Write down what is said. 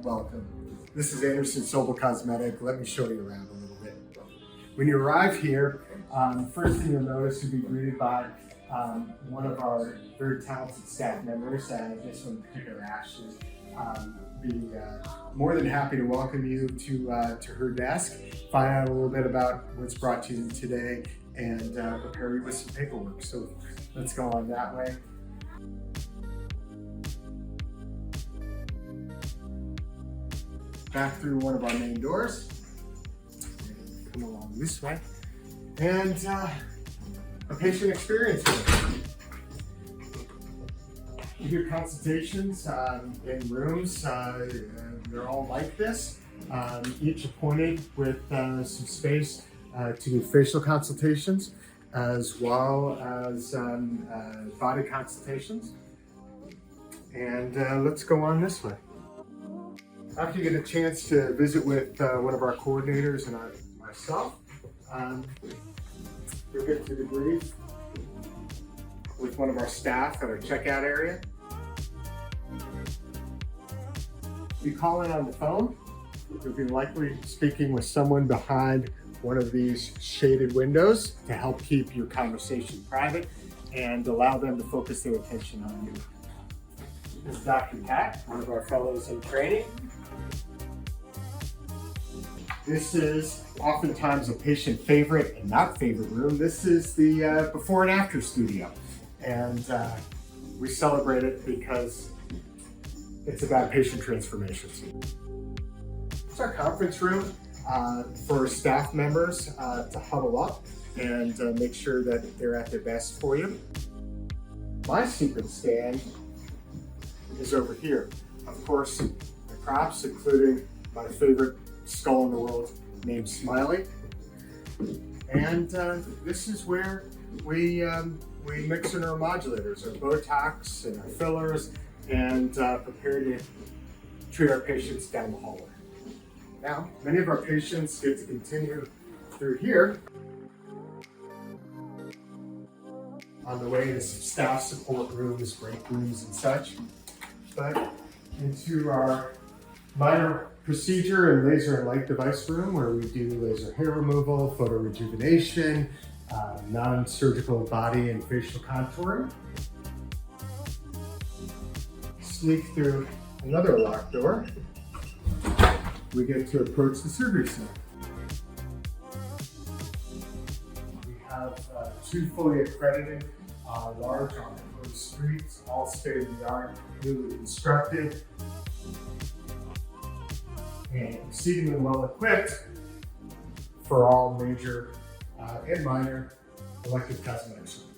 Welcome. This is Bellevue Cosmetic. Let me show you around a little bit. When you arrive here, first thing you'll notice, you'll be greeted by one of our very talented staff members. This one in particular, Ashley. Be more than happy to welcome you to her desk, find out a little bit about what's brought you today, and prepare you with some paperwork. So let's go on that way. Back through one of our main doors. Come along this way. And a patient experience room. We do consultations in rooms. They're all like this, each appointed with some space to do facial consultations as well as body consultations. And let's go on this way. After you get a chance to visit with one of our coordinators and myself, you'll get to debrief with one of our staff at our checkout area. If you call in on the phone, you'll be likely speaking with someone behind one of these shaded windows to help keep your conversation private and allow them to focus their attention on you. This is Dr. Pat, one of our fellows in training. This is oftentimes a patient favorite and not favorite room. This is the before and after studio. And we celebrate it because it's about patient transformations. It's our conference room for staff members to huddle up and make sure that they're at their best for you. My secret stand is over here. Of course, my props, including my favorite skull in the world named Smiley. And this is where we mix in our modulators, our Botox and our fillers, and prepare to treat our patients down the hallway. Now, many of our patients get to continue through here on the way to some staff support rooms, break rooms and such, but into our minor procedure and laser and light device room where we do laser hair removal, photo rejuvenation, non-surgical body and facial contouring. Sneak through another locked door. We get to approach the surgery center. We have two fully accredited large on the streets, all state-of-the-art, newly constructed, and exceedingly well equipped for all major and minor elective cosmetic surgery.